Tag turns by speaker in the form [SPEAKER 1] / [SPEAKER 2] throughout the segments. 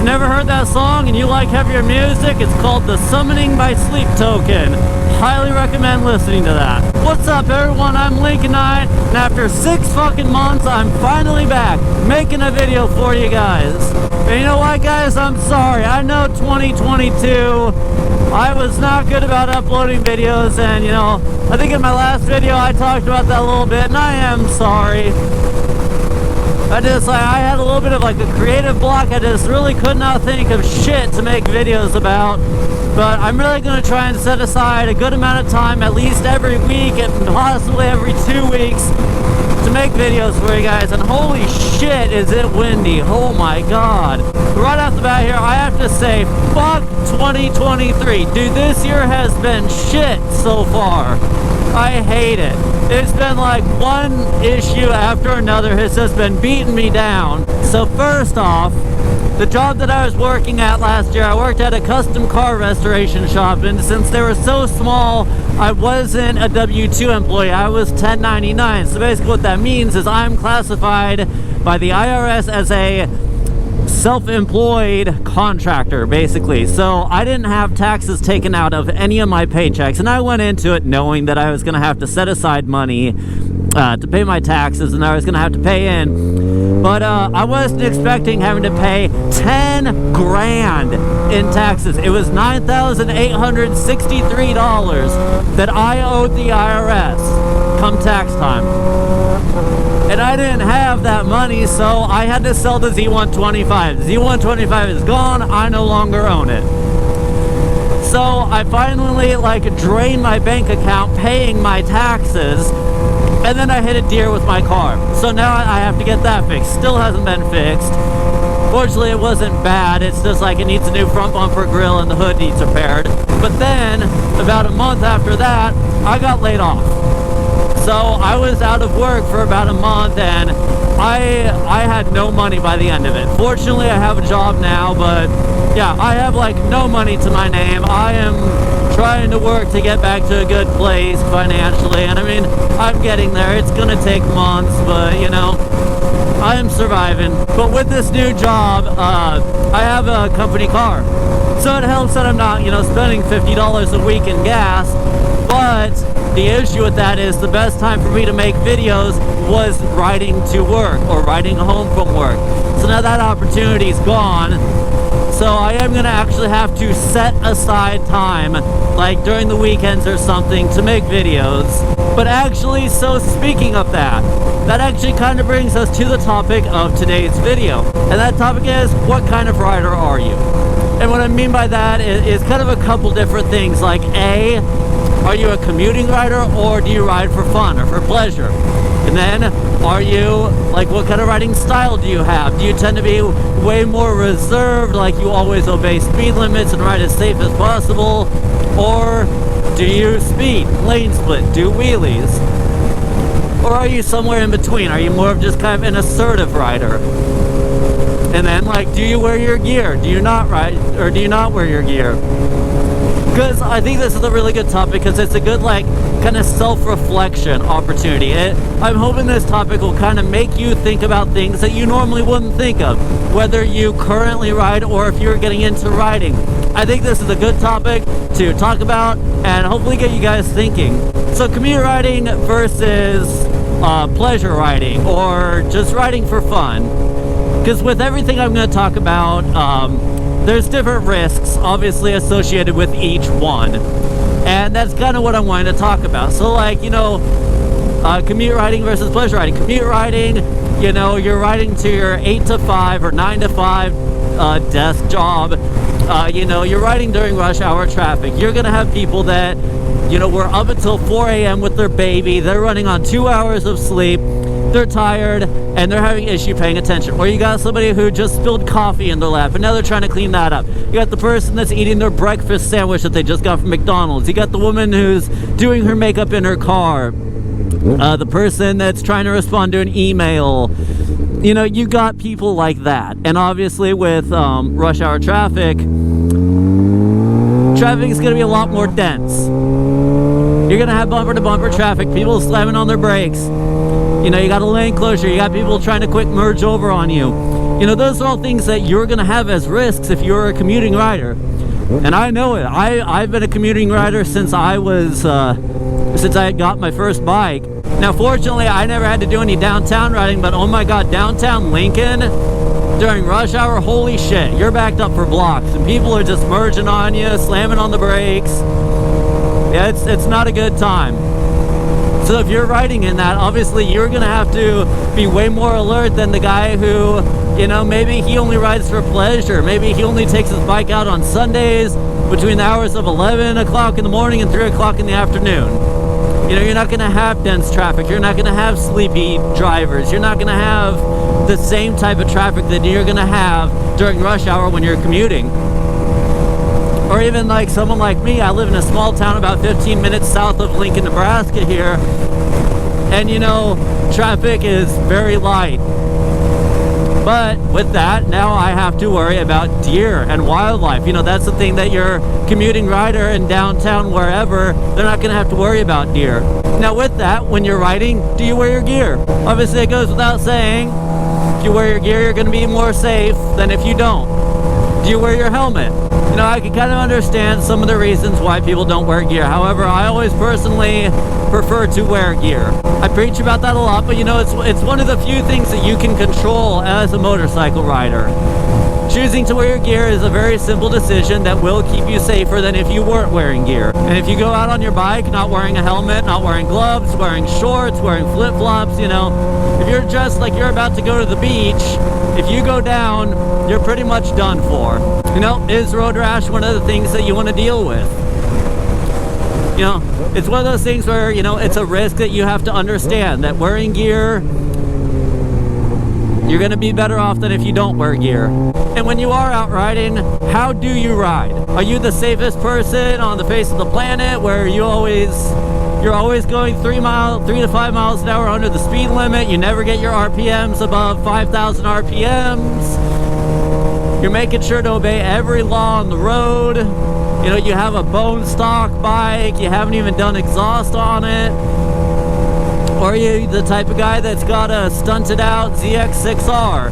[SPEAKER 1] Never heard that song and you like heavier music? It's called The Summoning by Sleep Token. Highly recommend listening to that. What's up, everyone? I'm Lincoln Knight, and after 6 fucking months, I'm finally back making a video for you guys. And you know what, guys? I'm sorry. I know 2022, I was not good about uploading videos, and you know, I think in my last video I talked about that a little bit, and I am sorry. I had a little bit of like a creative block. I just really could not think of shit to make videos about. But I'm really going to try and set aside a good amount of time, at least every week and possibly every 2 weeks, to make videos for you guys. And holy shit, is it windy. Oh my god. Right off the bat here, I have to say, fuck 2023. Dude, this year has been shit so far. I hate it. It's been like one issue after another has just been beating me down. So first off, the job that I was working at last year, I worked at a custom car restoration shop, and since they were so small, I wasn't a W-2 employee, I was 1099. So basically what that means is I'm classified by the IRS as a self-employed contractor, basically. So I didn't have taxes taken out of any of my paychecks, and I went into it knowing that I was going to have to set aside money to pay my taxes, and I was going to have to pay in. But I wasn't expecting having to pay 10 grand in taxes. It was $9,863 that I owed the IRS come tax time. And I didn't have that money, so I had to sell the Z125. The Z125 is gone. I no longer own it. So I finally drained my bank account paying my taxes, and then I hit a deer with my car. So now I have to get that fixed. Still hasn't been fixed. Fortunately, it wasn't bad. It's just like it needs a new front bumper grill and the hood needs repaired. But then, about a month after that, I got laid off. So I was out of work for about a month, and I had no money by the end of it. Fortunately, I have a job now, but yeah, I have no money to my name. I am trying to work to get back to a good place financially, and I mean, I'm getting there. It's gonna take months, but you know, I am surviving. But with this new job, I have a company car, so it helps that I'm not, you know, spending $50 a week in gas. But the issue with that is the best time for me to make videos was riding to work or riding home from work. So now that opportunity's gone. So I am going to actually have to set aside time, like during the weekends or something, to make videos. But actually, so speaking of that, that actually kind of brings us to the topic of today's video. And that topic is, what kind of rider are you? And what I mean by that is kind of a couple different things. Like A, are you a commuting rider, or do you ride for fun or for pleasure? And then, are you, what kind of riding style do you have? Do you tend to be way more reserved, like you always obey speed limits and ride as safe as possible? Or do you speed, lane split, do wheelies? Or are you somewhere in between? Are you more of just kind of an assertive rider? And then, do you wear your gear? Do you not ride, or do you not wear your gear? Because I think this is a really good topic, because it's a good, kind of self-reflection opportunity. I'm hoping this topic will kind of make you think about things that you normally wouldn't think of, whether you currently ride or if you're getting into riding. I think this is a good topic to talk about and hopefully get you guys thinking. So commute riding versus pleasure riding, or just riding for fun. Because with everything I'm going to talk about, there's different risks, obviously, associated with each one. And that's kind of what I'm wanting to talk about. So, commute riding versus pleasure riding. Commute riding, you know, you're riding to your 8 to 5 or 9 to 5 desk job. You know, you're riding during rush hour traffic. You're going to have people that, you know, were up until 4 a.m. with their baby. They're running on 2 hours of sleep. They're tired, and they're having issue paying attention. Or you got somebody who just spilled coffee in their lap, and now they're trying to clean that up. You got the person that's eating their breakfast sandwich that they just got from McDonald's. You got the woman who's doing her makeup in her car. The person that's trying to respond to an email. You know, you got people like that. And obviously with rush hour traffic is going to be a lot more dense. You're going to have bumper-to-bumper traffic, people slamming on their brakes. You know, you got a lane closure, you got people trying to quick merge over on you. You know, those are all things that you're going to have as risks if you're a commuting rider. And I know it. I've been a commuting rider since I had got my first bike. Now, fortunately, I never had to do any downtown riding, but oh my God, downtown Lincoln during rush hour, holy shit, you're backed up for blocks and people are just merging on you, slamming on the brakes. Yeah, it's not a good time. So if you're riding in that, obviously you're gonna have to be way more alert than the guy who, you know, maybe he only rides for pleasure. Maybe he only takes his bike out on Sundays between the hours of 11 o'clock in the morning and 3 o'clock in the afternoon. You know, you're not gonna have dense traffic. You're not gonna have sleepy drivers. You're not gonna have the same type of traffic that you're gonna have during rush hour when you're commuting. Or even like someone like me, I live in a small town about 15 minutes south of Lincoln, Nebraska here. And you know, traffic is very light. But with that, now I have to worry about deer and wildlife. You know, that's the thing that your commuting rider in downtown, wherever, they're not gonna have to worry about deer. Now with that, when you're riding, do you wear your gear? Obviously it goes without saying, if you wear your gear, you're gonna be more safe than if you don't. Do you wear your helmet? You know, I can kind of understand some of the reasons why people don't wear gear. However, I always personally prefer to wear gear. I preach about that a lot, but you know, it's one of the few things that you can control as a motorcycle rider. Choosing to wear your gear is a very simple decision that will keep you safer than if you weren't wearing gear. And if you go out on your bike not wearing a helmet, not wearing gloves, wearing shorts, wearing flip-flops, you know, if you're dressed like you're about to go to the beach, if you go down, you're pretty much done for. You know, is road rash one of the things that you want to deal with? You know, it's one of those things where, you know, it's a risk that you have to understand that wearing gear, you're going to be better off than if you don't wear gear. And when you are out riding, how do you ride? Are you the safest person on the face of the planet where you're always going 3 to 5 miles an hour under the speed limit? You never get your RPMs above 5,000 RPMs. You're making sure to obey every law on the road. You know, you have a bone stock bike, you haven't even done exhaust on it. Or are you the type of guy that's got a stunted out ZX6R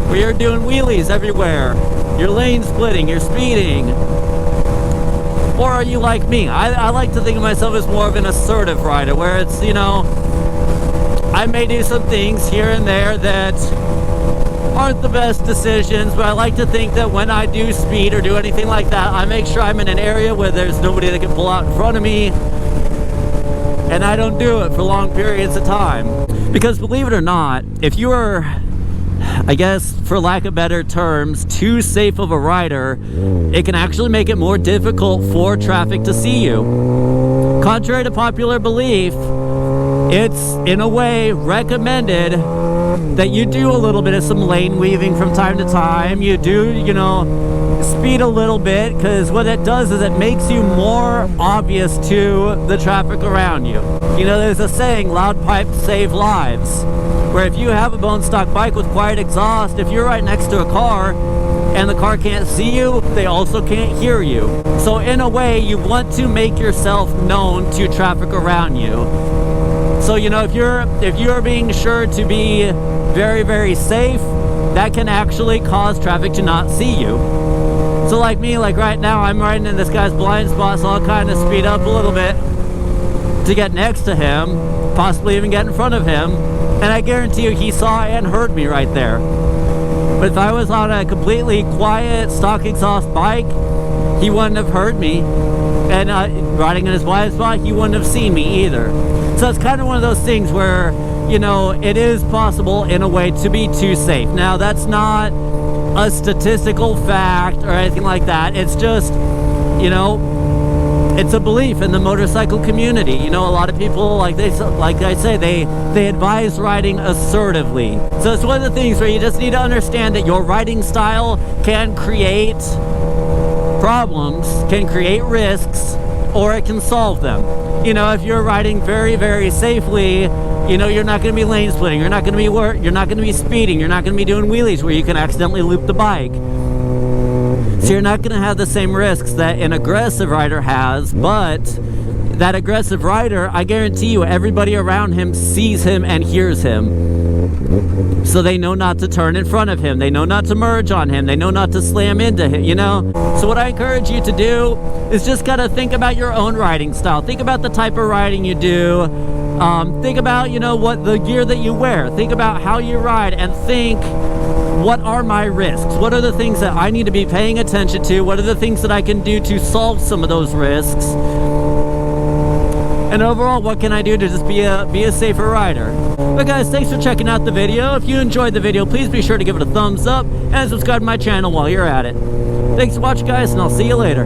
[SPEAKER 1] where you're doing wheelies everywhere, you're lane splitting, you're speeding? Or are you like me? I like to think of myself as more of an assertive rider, where it's, you know, I may do some things here and there that aren't the best decisions, but I like to think that when I do speed or do anything like that, I make sure I'm in an area where there's nobody that can pull out in front of me, and I don't do it for long periods of time. Because believe it or not, if you are, I guess, for lack of better terms, too safe of a rider, it can actually make it more difficult for traffic to see you. Contrary to popular belief, it's in a way recommended that you do a little bit of some lane weaving from time to time. You do, you know, speed a little bit, because what it does is it makes you more obvious to the traffic around you. You know, there's a saying, loud pipes save lives, where if you have a bone stock bike with quiet exhaust, if you're right next to a car and the car can't see you, they also can't hear you. So in a way, you want to make yourself known to traffic around you. So, you know, if you're being sure to be very, very safe, that can actually cause traffic to not see you. So like me, like right now, I'm riding in this guy's blind spot, so I'll kind of speed up a little bit to get next to him, possibly even get in front of him, and I guarantee you he saw and heard me right there. But if I was on a completely quiet stock exhaust bike, he wouldn't have heard me, and riding in his blind spot, he wouldn't have seen me either. So it's kind of one of those things where, you know, it is possible in a way to be too safe. Now, that's not a statistical fact or anything like that. It's just, you know, it's a belief in the motorcycle community. You know, a lot of people, like I say, they advise riding assertively. So it's one of the things where you just need to understand that your riding style can create problems, can create risks, or it can solve them. You know, if you're riding very, very safely, you know, you're not going to be lane splitting, you're not going to be speeding, you're not going to be doing wheelies where you can accidentally loop the bike. So you're not going to have the same risks that an aggressive rider has, but that aggressive rider, I guarantee you, everybody around him sees him and hears him. So they know not to turn in front of him. They know not to merge on him. They know not to slam into him, you know? So what I encourage you to do is just gotta think about your own riding style. Think about the type of riding you do. Think about, you know, what the gear that you wear. Think about how you ride, and think, what are my risks? What are the things that I need to be paying attention to? What are the things that I can do to solve some of those risks? And overall, what can I do to just be a safer rider? But guys, thanks for checking out the video. If you enjoyed the video, please be sure to give it a thumbs up and subscribe to my channel while you're at it. Thanks for watching, guys, and I'll see you later.